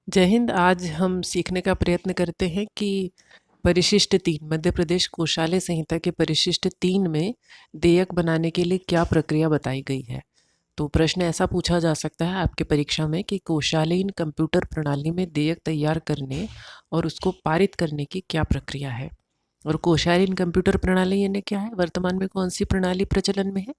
जय हिंद। आज हम सीखने का प्रयत्न करते हैं कि परिशिष्ट 3 मध्य प्रदेश कोषालय संहिता के परिशिष्ट 3 में देयक बनाने के लिए क्या प्रक्रिया बताई गई है। तो प्रश्न ऐसा पूछा जा सकता है आपके परीक्षा में कि कोषालयीन कंप्यूटर प्रणाली में देयक तैयार करने और उसको पारित करने की क्या प्रक्रिया है। और कोषालयीन कंप्यूटर प्रणाली यानी क्या है, वर्तमान में कौन सी प्रणाली प्रचलन में है,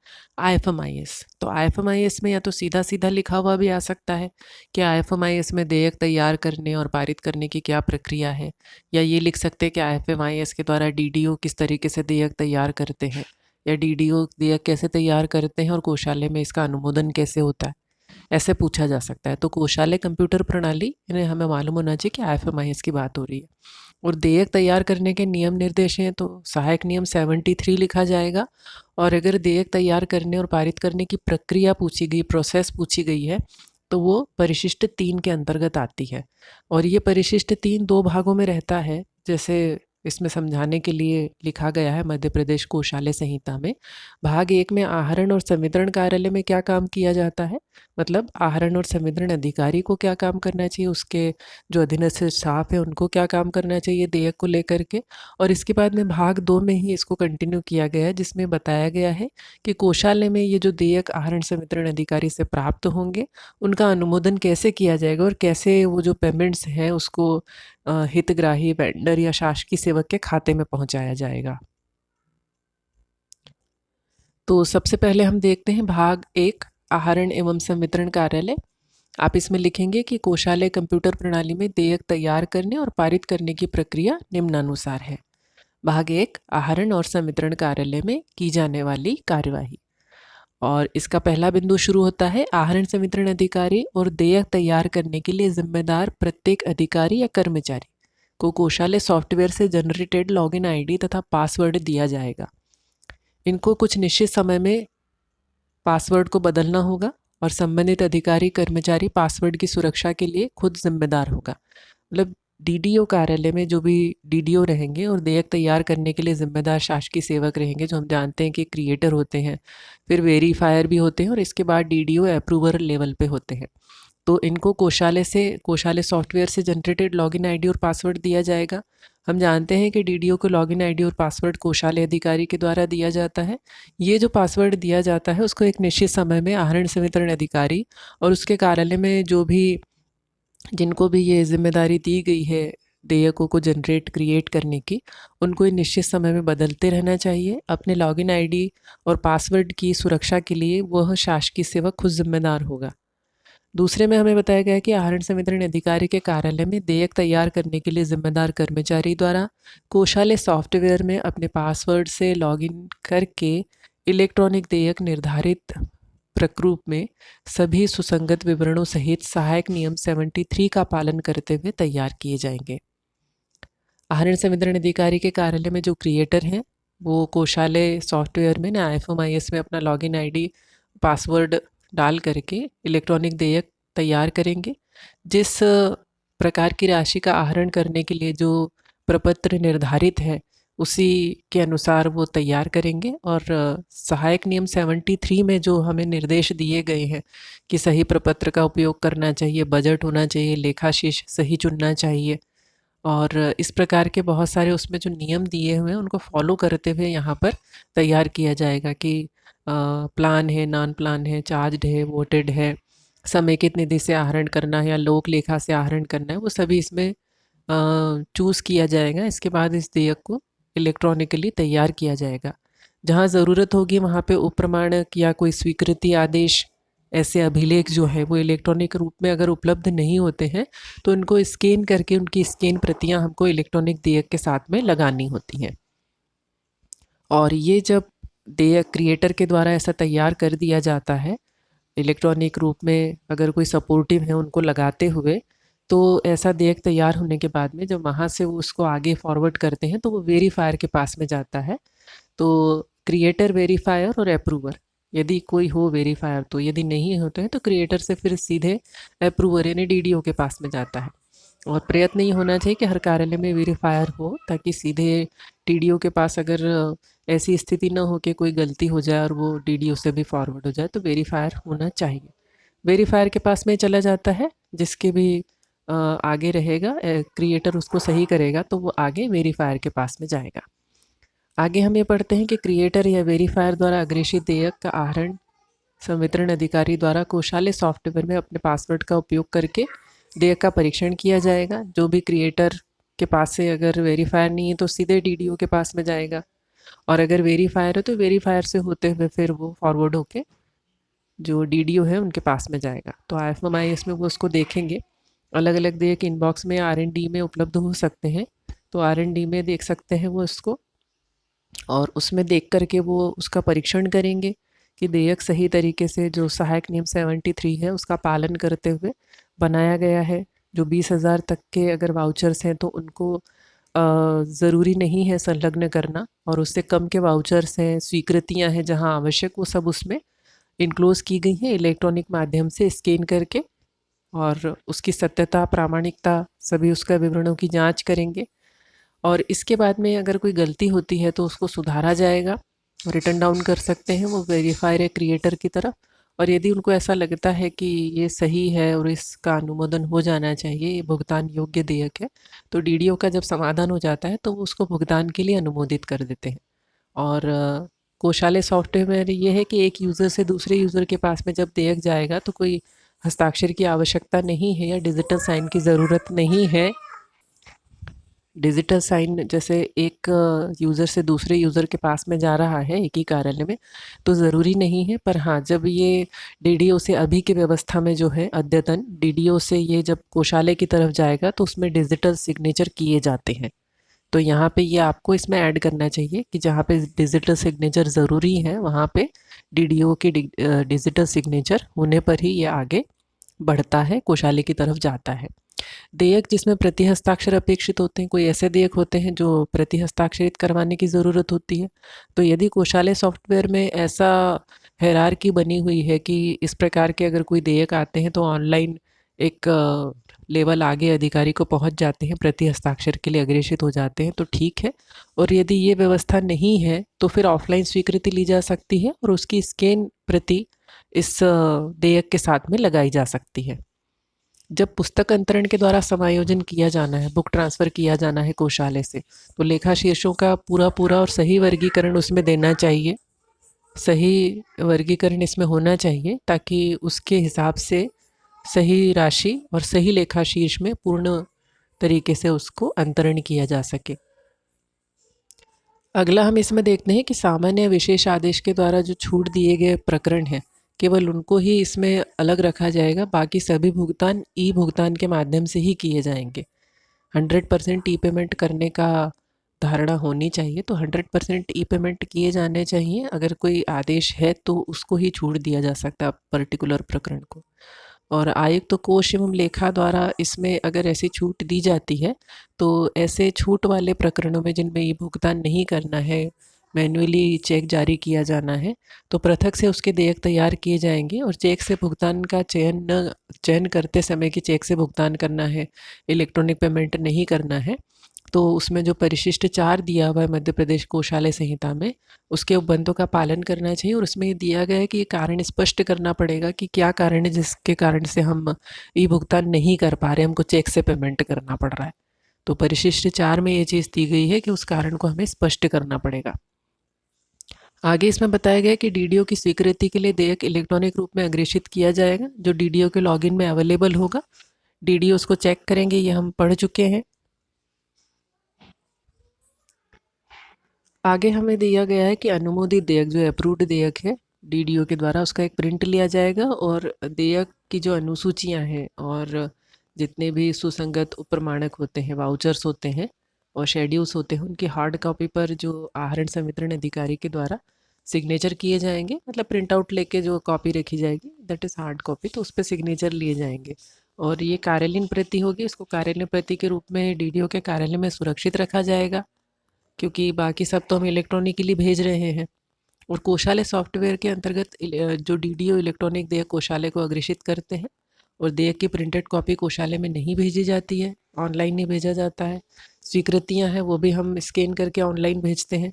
IFMIS। तो IFMIS में या तो सीधा सीधा लिखा हुआ भी आ सकता है कि IFMIS में देयक तैयार करने और पारित करने की क्या प्रक्रिया है, या ये लिख सकते हैं कि IFMIS के द्वारा DDO किस तरीके से देयक तैयार करते हैं, या DDO देयक कैसे तैयार करते हैं और कोषालय में इसका अनुमोदन कैसे होता है, ऐसे पूछा जा सकता है। तो कोषालय कंप्यूटर प्रणाली इन्हें हमें मालूम होना चाहिए कि IFMIS की बात हो रही है। और देयक तैयार करने के नियम निर्देश हैं तो सहायक नियम 73 लिखा जाएगा। और अगर देयक तैयार करने और पारित करने की प्रक्रिया पूछी गई, प्रोसेस पूछी गई है, तो वो परिशिष्ट 3 के अंतर्गत आती है। और ये परिशिष्ट 3 दो भागों में रहता है, जैसे इसमें समझाने के लिए लिखा गया है मध्य प्रदेश कोषालय संहिता में। भाग 1 में आहरण और संवितरण कार्यालय में क्या काम किया जाता है, मतलब आहरण और संवितरण अधिकारी को क्या काम करना चाहिए, उसके जो अधीनस्थ स्टाफ है उनको क्या काम करना चाहिए देयक को लेकर के। और इसके बाद में भाग 2 में ही इसको कंटिन्यू किया गया है, जिसमें बताया गया है कि कोषालय में ये जो देयक आहरण संवितरण अधिकारी से प्राप्त होंगे उनका अनुमोदन कैसे किया जाएगा और कैसे वो जो पेमेंट्स हैं उसको हितग्राही वेंडर या शासकीय सेवक के खाते में पहुंचाया जाएगा। तो सबसे पहले हम देखते हैं भाग 1, आहरण एवं संवितरण कार्यालय। आप इसमें लिखेंगे कि कोषालय कंप्यूटर प्रणाली में देयक तैयार करने और पारित करने की प्रक्रिया निम्नानुसार है। भाग 1, आहरण और संवितरण कार्यालय में की जाने वाली कार्यवाही। और इसका पहला बिंदु शुरू होता है, आहरण संवितरण अधिकारी और देयक तैयार करने के लिए जिम्मेदार प्रत्येक अधिकारी या कर्मचारी को कोषालय सॉफ्टवेयर से जनरेटेड लॉगिन आईडी तथा पासवर्ड दिया जाएगा। इनको कुछ निश्चित समय में पासवर्ड को बदलना होगा और संबंधित अधिकारी कर्मचारी पासवर्ड की सुरक्षा के लिए खुद जिम्मेदार होगा। मतलब DDO कार्यालय में जो भी DDO रहेंगे और देयक तैयार करने के लिए जिम्मेदार शासकीय सेवक रहेंगे, जो हम जानते हैं कि क्रिएटर होते हैं, फिर वेरीफायर भी होते हैं और इसके बाद DDO अप्रूवर लेवल पे होते हैं। तो इनको कोषालय सॉफ्टवेयर से जनरेटेड लॉगिन आईडी और पासवर्ड दिया जाएगा। हम जानते हैं कि DDO को लॉगिन आईडी और पासवर्ड कोषालय अधिकारी के द्वारा दिया जाता है। ये जो पासवर्ड दिया जाता है उसको एक निश्चित समय में आहरण संवितरण अधिकारी और उसके कार्यालय में जो भी जिनको भी ये जिम्मेदारी दी गई है देयकों को क्रिएट करने की, उनको एक निश्चित समय में बदलते रहना चाहिए। अपने लॉगिन आईडी और पासवर्ड की सुरक्षा के लिए वह शासकीय सेवक खुद जिम्मेदार होगा। दूसरे में हमें बताया गया है कि आहरण संवितरण अधिकारी के कार्यालय में देयक तैयार करने के लिए जिम्मेदार कर्मचारी द्वारा कोषालय सॉफ्टवेयर में अपने पासवर्ड से लॉगिन करके इलेक्ट्रॉनिक देयक निर्धारित प्ररूप में सभी सुसंगत विवरणों सहित सहायक नियम 73 का पालन करते हुए तैयार किए जाएंगे। आहरण संवितरण अधिकारी के कार्यालय में जो क्रिएटर हैं वो कोषालय सॉफ्टवेयर में ना IFMIS में अपना लॉगिन आईडी पासवर्ड डाल करके इलेक्ट्रॉनिक देयक तैयार करेंगे। जिस प्रकार की राशि का आहरण करने के लिए जो प्रपत्र निर्धारित है उसी के अनुसार वो तैयार करेंगे। और सहायक नियम 73 में जो हमें निर्देश दिए गए हैं कि सही प्रपत्र का उपयोग करना चाहिए, बजट होना चाहिए, लेखाशीर्ष सही चुनना चाहिए, और इस प्रकार के बहुत सारे उसमें जो नियम दिए हुए हैं उनको फॉलो करते हुए यहाँ पर तैयार किया जाएगा कि प्लान है, नॉन प्लान है, चार्ज्ड है, वोटेड है, समेकित निधि से आहरण करना है या लोक लेखा से आहरण करना है, वो सभी इसमें चूज़ किया जाएगा। इसके बाद इस देयक को इलेक्ट्रॉनिकली तैयार किया जाएगा। जहाँ ज़रूरत होगी वहाँ पे उपप्रमाणक या कोई स्वीकृति आदेश, ऐसे अभिलेख जो है वो इलेक्ट्रॉनिक रूप में अगर उपलब्ध नहीं होते हैं तो उनको स्कैन करके उनकी स्कैन प्रतियां हमको इलेक्ट्रॉनिक देयक के साथ में लगानी होती हैं। और ये जब देयक क्रिएटर के द्वारा ऐसा तैयार कर दिया जाता है इलेक्ट्रॉनिक रूप में, अगर कोई सपोर्टिव है उनको लगाते हुए, तो ऐसा देयक तैयार होने के बाद में जब वहाँ से वो उसको आगे फॉरवर्ड करते हैं तो वो वेरीफायर के पास में जाता है। तो क्रिएटर, वेरीफायर और अप्रूवर, यदि कोई हो वेरीफायर तो, यदि नहीं होते हैं तो क्रिएटर से फिर सीधे अप्रूवर यानी DDO के पास में जाता है। और प्रयत्न ये होना चाहिए कि हर कार्यालय में वेरीफायर हो ताकि सीधे DDO के पास अगर ऐसी स्थिति ना हो कि कोई गलती हो जाए और वो DDO से भी फॉरवर्ड हो जाए, तो वेरीफायर होना चाहिए। वेरीफायर के पास में चला जाता है जिसके भी आगे रहेगा, क्रिएटर उसको सही करेगा तो वो आगे वेरीफायर के पास में जाएगा। आगे हम ये पढ़ते हैं कि क्रिएटर या वेरीफायर द्वारा अग्रेषित देयक का आहरण संवितरण अधिकारी द्वारा कोषालय सॉफ्टवेयर में अपने पासवर्ड का उपयोग करके देयक का परीक्षण किया जाएगा। जो भी क्रिएटर के पास से अगर वेरीफायर नहीं है तो सीधे डीडीओ के पास में जाएगा, और अगर वेरीफायर है तो वेरीफायर से होते हुए फिर वो फॉरवर्ड होके जो डीडीओ है उनके पास में जाएगा। तो IFMIS में वो उसको देखेंगे। अलग अलग देयक इनबॉक्स में R&D में उपलब्ध हो सकते हैं, तो R&D में देख सकते हैं वो इसको, और उसमें देख करके वो उसका परीक्षण करेंगे कि देयक सही तरीके से जो सहायक नियम 73 है उसका पालन करते हुए बनाया गया है। जो 20,000 तक के अगर वाउचर्स हैं तो उनको ज़रूरी नहीं है संलग्न करना, और उससे कम के वाउचर्स हैं, स्वीकृतियां हैं जहां आवश्यक, वो सब उसमें इनक्लोज की गई हैं इलेक्ट्रॉनिक माध्यम से स्कैन करके, और उसकी सत्यता प्रामाणिकता सभी उसका विवरणों की जांच करेंगे। और इसके बाद में अगर कोई गलती होती है तो उसको सुधारा जाएगा, रिटर्न डाउन कर सकते हैं वो वेरीफायर या क्रिएटर की तरफ। और यदि उनको ऐसा लगता है कि ये सही है और इसका अनुमोदन हो जाना चाहिए, ये भुगतान योग्य देयक है, तो डीडीओ का जब समाधान हो जाता है तो वो उसको भुगतान के लिए अनुमोदित कर देते हैं। और कोषालय सॉफ्टवेयर में ये है कि एक यूज़र से दूसरे यूज़र के पास में जब देयक जाएगा तो कोई हस्ताक्षर की आवश्यकता नहीं है या डिजिटल साइन की ज़रूरत नहीं है। डिजिटल साइन जैसे एक यूज़र से दूसरे यूज़र के पास में जा रहा है एक ही कार्यालय में, तो ज़रूरी नहीं है। पर हाँ, जब ये डीडीओ से अभी की व्यवस्था में जो है अद्यतन डीडीओ से ये जब कोषालय की तरफ जाएगा तो उसमें डिजिटल सिग्नेचर किए जाते हैं। तो यहाँ पे ये आपको इसमें ऐड करना चाहिए कि जहाँ पे डिजिटल सिग्नेचर ज़रूरी है वहाँ पे डीडीओ की डिजिटल सिग्नेचर होने पर ही ये आगे बढ़ता है, कोषालय की तरफ जाता है। देयक जिसमें प्रति हस्ताक्षर अपेक्षित होते हैं, कोई ऐसे देयक होते हैं जो प्रति हस्ताक्षरित करवाने की ज़रूरत होती है। तो यदि कोषालय सॉफ्टवेयर में ऐसा हायरार्की बनी हुई है कि इस प्रकार के अगर कोई देयक आते हैं तो ऑनलाइन एक लेवल आगे अधिकारी को पहुंच जाते हैं, प्रति हस्ताक्षर के लिए अग्रेषित हो जाते हैं, तो ठीक है। और यदि ये व्यवस्था नहीं है तो फिर ऑफलाइन स्वीकृति ली जा सकती है और उसकी स्कैन प्रति इस देयक के साथ में लगाई जा सकती है। जब पुस्तक अंतरण के द्वारा समायोजन किया जाना है, बुक ट्रांसफ़र किया जाना है कोषालय से, तो लेखा शीर्षों का पूरा पूरा और सही वर्गीकरण उसमें देना चाहिए। सही वर्गीकरण इसमें होना चाहिए ताकि उसके हिसाब से सही राशि और सही लेखा शीर्ष में पूर्ण तरीके से उसको अंतरण किया जा सके। अगला हम इसमें देखते हैं कि सामान्य विशेष आदेश के द्वारा जो छूट दिए गए प्रकरण हैं, केवल उनको ही इसमें अलग रखा जाएगा, बाकी सभी भुगतान ई भुगतान के माध्यम से ही किए जाएंगे। 100% ई पेमेंट करने का धारणा होनी चाहिए, तो 100% ई पेमेंट किए जाने चाहिए। अगर कोई आदेश है तो उसको ही छूट दिया जा सकता है पर्टिकुलर प्रकरण को। और आयुक्त तो कोष एवं लेखा द्वारा इसमें अगर ऐसी छूट दी जाती है तो ऐसे छूट वाले प्रकरणों में जिनमें ये भुगतान नहीं करना है, मैन्युअली चेक जारी किया जाना है, तो पृथक से उसके देयक तैयार किए जाएंगे। और चेक से भुगतान का चयन करते समय कि चेक से भुगतान करना है, इलेक्ट्रॉनिक पेमेंट नहीं करना है, तो उसमें जो परिशिष्ट 4 दिया हुआ है मध्य प्रदेश कोषालय संहिता में, उसके उपबंधों का पालन करना चाहिए। और उसमें ये दिया गया है कि ये कारण स्पष्ट करना पड़ेगा कि क्या कारण है जिसके कारण से हम ई भुगतान नहीं कर पा रहे, हमको चेक से पेमेंट करना पड़ रहा है। तो परिशिष्ट 4 में ये चीज़ दी गई है कि उस कारण को हमें स्पष्ट करना पड़ेगा। आगे इसमें बताया गया कि डीडीओ की स्वीकृति के लिए देयक इलेक्ट्रॉनिक रूप में अग्रेषित किया जाएगा, जो डीडीओ के लॉगिन में अवेलेबल होगा। डीडीओ उसको चेक करेंगे, ये हम पढ़ चुके हैं। आगे हमें दिया गया है कि अनुमोदित देयक जो अप्रूव्ड देयक है डीडीओ के द्वारा, उसका एक प्रिंट लिया जाएगा, और देयक की जो अनुसूचियां हैं और जितने भी सुसंगत उपप्रमाणक होते हैं, वाउचर्स होते हैं और शेड्यूल्स होते हैं, उनकी हार्ड कॉपी पर जो आहरण संवितरण अधिकारी के द्वारा सिग्नेचर किए जाएंगे, मतलब प्रिंट आउट लेके जो कॉपी रखी जाएगी दैट इज़ हार्ड कॉपी, तो उस पर सिग्नेचर लिए जाएंगे। और ये कार्यालयीन प्रति होगी, इसको कार्यालयीन प्रति के रूप में डीडीओ के कार्यालय में सुरक्षित रखा जाएगा, क्योंकि बाकी सब तो हम इलेक्ट्रॉनिकली भेज रहे हैं। और कोषालय सॉफ्टवेयर के अंतर्गत जो डीडीओ इलेक्ट्रॉनिक देयक कोषालय को अग्रेषित करते हैं, और देयक की प्रिंटेड कॉपी कोषालय में नहीं भेजी जाती है, ऑनलाइन नहीं भेजा जाता है। स्वीकृतियां हैं वो भी हम स्कैन करके ऑनलाइन भेजते हैं।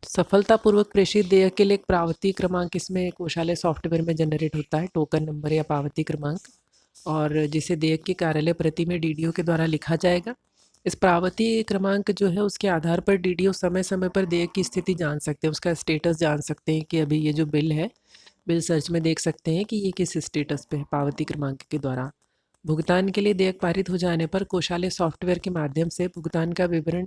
सफलतापूर्वक प्रेषित देयक के लिए एक पावती क्रमांक इसमें कोषालय सॉफ्टवेयर में जनरेट होता है, टोकन नंबर या पावती क्रमांक। और जिसे देयक की कार्यालय प्रति में डीडीओ के द्वारा लिखा जाएगा। इस पावती क्रमांक जो है उसके आधार पर डीडीओ समय समय पर देयक की स्थिति जान सकते हैं, उसका स्टेटस जान सकते हैं कि अभी ये जो बिल है, बिल सर्च में देख सकते हैं कि ये किस स्टेटस पे है पावती क्रमांक के द्वारा। भुगतान के लिए देयक पारित हो जाने पर कोषालय सॉफ्टवेयर के माध्यम से भुगतान का विवरण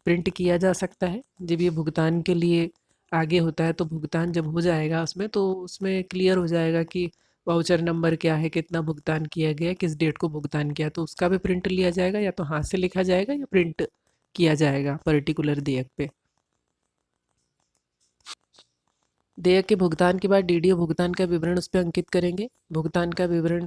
प्रिंट किया जा सकता है। जब ये भुगतान के लिए आगे होता है तो भुगतान जब हो जाएगा उसमें, तो उसमें क्लियर हो जाएगा कि वाउचर नंबर क्या है, कितना भुगतान किया गया, किस डेट को भुगतान किया, तो उसका भी प्रिंट लिया जाएगा, या तो हाथ से लिखा जाएगा या प्रिंट किया जाएगा पर्टिकुलर देयक पे। देयक के भुगतान के बाद डीडीओ भुगतान का विवरण उस पर अंकित करेंगे। भुगतान का विवरण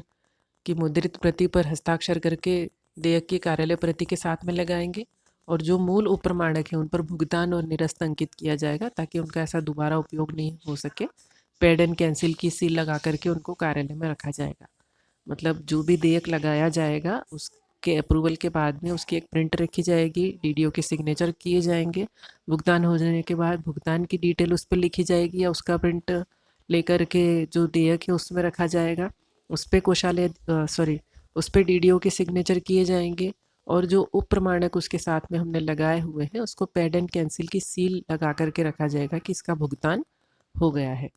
की मुद्रित प्रति पर हस्ताक्षर करके देयक की कार्यालय प्रति के साथ में लगाएंगे, और जो मूल उपप्रमाणक हैं उन पर भुगतान और निरस्त अंकित किया जाएगा ताकि उनका ऐसा दोबारा उपयोग नहीं हो सके। पेड एंड कैंसिल की सील लगा करके उनको कार्यालय में रखा जाएगा। मतलब जो भी देयक लगाया जाएगा उसके अप्रूवल के बाद में उसकी एक प्रिंट रखी जाएगी, डीडीओ के सिग्नेचर किए जाएंगे। भुगतान हो जाने के बाद भुगतान की डिटेल उस पर लिखी जाएगी या उसका प्रिंट लेकर के जो देयक है उसमें रखा जाएगा। उस पर कोषालय उस पर डीडीओ के सिग्नेचर किए जाएंगे, और जो उप प्रमाणक उसके साथ में हमने लगाए हुए हैं उसको पेड एंड कैंसिल की सील लगा करके रखा जाएगा कि इसका भुगतान हो गया है,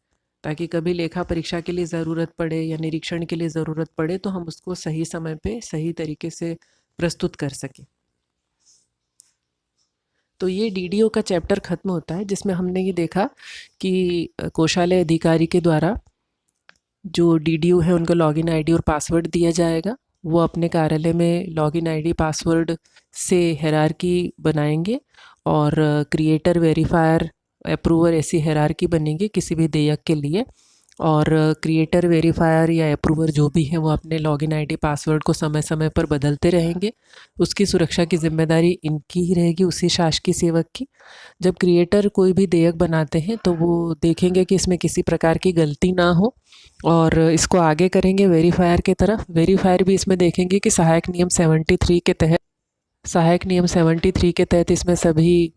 ताकि कभी लेखा परीक्षा के लिए ज़रूरत पड़े या निरीक्षण के लिए ज़रूरत पड़े तो हम उसको सही समय पे सही तरीके से प्रस्तुत कर सकें। तो ये डीडीओ का चैप्टर ख़त्म होता है, जिसमें हमने ये देखा कि कोषालय अधिकारी के द्वारा जो डीडीओ है उनको लॉगिन आईडी और पासवर्ड दिया जाएगा। वो अपने कार्यालय में लॉगिन आईडी पासवर्ड से हायरार्की बनाएंगे, और क्रिएटर वेरीफायर अप्रूवर ऐसी हायरार्की बनेगी किसी भी देयक के लिए। और क्रिएटर वेरीफायर या अप्रूवर जो भी है वो अपने लॉगिन आईडी पासवर्ड को समय समय पर बदलते रहेंगे। उसकी सुरक्षा की जिम्मेदारी इनकी ही रहेगी, उसी शासकीय सेवक की। जब क्रिएटर कोई भी देयक बनाते हैं तो वो देखेंगे कि इसमें किसी प्रकार की गलती ना हो, और इसको आगे करेंगे वेरीफायर के तरफ। वेरीफायर भी इसमें देखेंगे कि सहायक नियम 73 के तहत इसमें सभी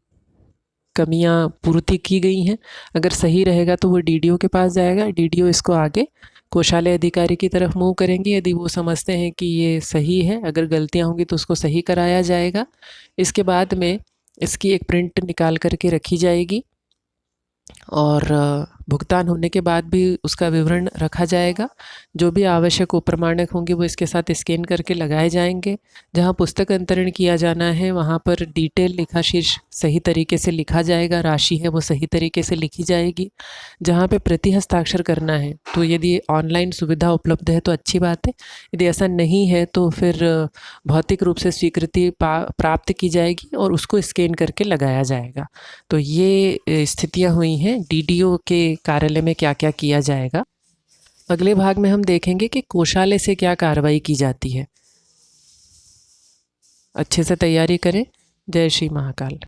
कमियां पूर्ति की गई हैं। अगर सही रहेगा तो वो डीडीओ के पास जाएगा, डीडीओ इसको आगे कोषालय अधिकारी की तरफ मूव करेंगे। यदि वो समझते हैं कि ये सही है, अगर गलतियां होंगी तो उसको सही कराया जाएगा। इसके बाद में इसकी एक प्रिंट निकाल करके रखी जाएगी, और भुगतान होने के बाद भी उसका विवरण रखा जाएगा। जो भी आवश्यक उपप्रमाणक होंगे वो इसके साथ स्कैन करके लगाए जाएंगे। जहाँ पुस्तक अंतरण किया जाना है वहाँ पर डिटेल लेखा शीर्ष सही तरीके से लिखा जाएगा, राशि है वो सही तरीके से लिखी जाएगी। जहाँ पे प्रति हस्ताक्षर करना है तो यदि ऑनलाइन सुविधा उपलब्ध है तो अच्छी बात है, यदि ऐसा नहीं है तो फिर भौतिक रूप से स्वीकृति प्राप्त की जाएगी और उसको स्कैन करके लगाया जाएगा। तो ये स्थितियाँ हुई हैं डीडीओ के कार्यालय में क्या क्या किया जाएगा। अगले भाग में हम देखेंगे कि कोषालय से क्या कार्रवाई की जाती है। अच्छे से तैयारी करें। जय श्री महाकाल।